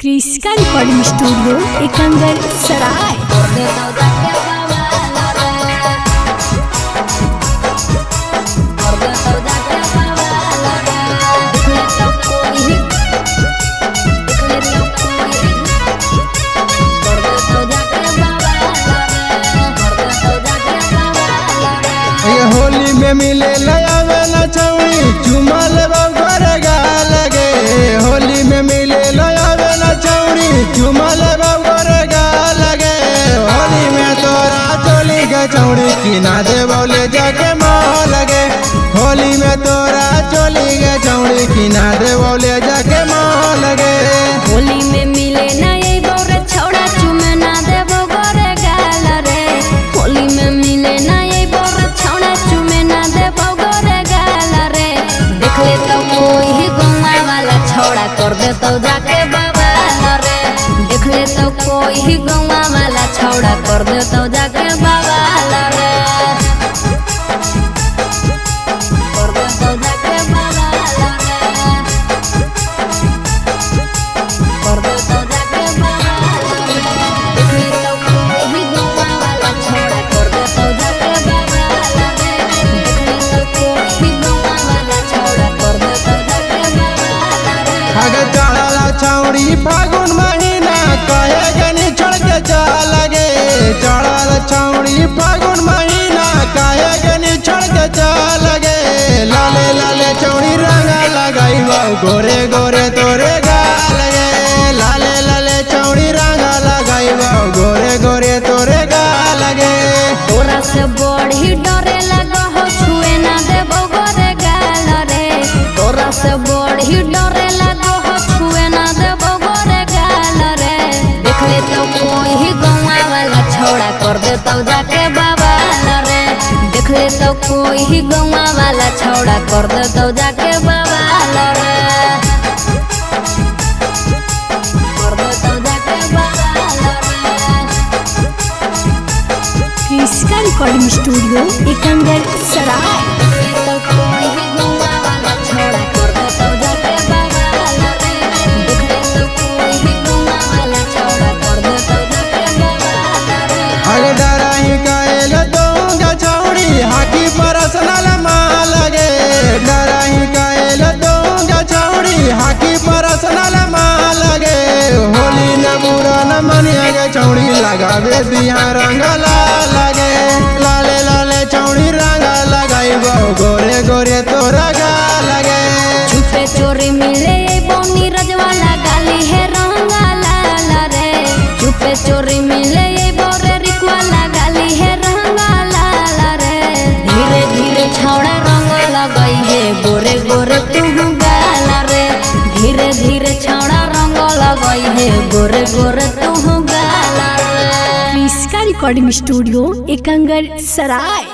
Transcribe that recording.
क्रिस्का recording studio Ekangar सराय। होली में मिले लयावेला छौड़ी चुमल बगर लगे। होली में मिले लयावेला छौड़ी चुमल बगर लगे। होली में तोरा चोली के छौड़ी किना दे बोले जाके माँ लगे। होली में तोरा चोली के छौड़ी किना दे बोले जाके माँ लगे। होली में मिले ना ये बोरे छौड़ा चुमे ना दे बोरे गाल रे। होली में मिले ना ये बोरे छौड़ा चुमे ना दे बोरे गाल रे। देख ले तो कोई गौवा वाला छौड़ा कर दे तो जाके बवाल रे। देख ले तो कोई गौवा वाला छौड़ा कर दे तो जाके बवाल रे। कर दे तो जाके बवाल रे। कर दे तो जाके बवाल रे। देख ले तो कोई गौवा वाला छौड़ा कर दे तो जाके बवाल रे। देख ले तो कोई गौवा वाला छौड़ा कर दे तो जाके बवाल रे। अगर चढ़ला छौड़ी फागुन महीना कहे गनी छोड़ के चल गे। चढ़ल छौड़ी फागुन महीना कहे गनी छोड़ के चल गे। लाले लाले छौड़ी रंगा लगाई गोरे गोरे तोरे गाल गे। लाले लाले छौड़ी रंगा लगाई गोरे गोरे तोरे गाल गे। तोरा से बड़ी डरे लगा हो छुए ना देबो गोरे गाल रे। तोरा से बड़ी डरे लगा हो छुए ना देबो गोरे गाल रे। देख ले तो कोई गौवा वाला छौड़ा कर दे तो जाके बवाल रे। देख ले तो कोई गौवा वाला छौड़ा कर दे तो जाके बवाल रे। कर दे तो जाके बवाल रे। क्रिस्का रिकॉर्डिंग स्टूडियो एकंगर सराय। तो कोई गौवा वाला छौड़ा कर दे तो जाके बवाल रे। देख ले तो कोई गौवा वाला छौड़ा कर दे तो जाके बवाल रे। अरे डराही कायल दूंगा छौड़ी हाकी परसनल माँ लगे। डराही कायल दूंगा छौड़ी हाकी परसनल माँ लगे। होली न बुरा न मनिया गे छौड़ी लगावे दिया रंग लगे। लाले लाले छौड़ी रंग लगाई गोरे गोरे तोरा गा लगे। छुपे चोरी मिले बौनी रजवाला गाली है रंगा लाल रे। छुपे चोरी मिले बोरे रिकवाला गाली है रंगा लाल रे। धीरे धीरे छौड़ा रंग लगाई है गोरे गोरे तू गाल रे। धीरे धीरे छौड़ा रंग लगाई है गोरे गोरे तू गाल रे। क्रिस्का रिकॉर्डिंग स्टूडियो एकंगर सराय।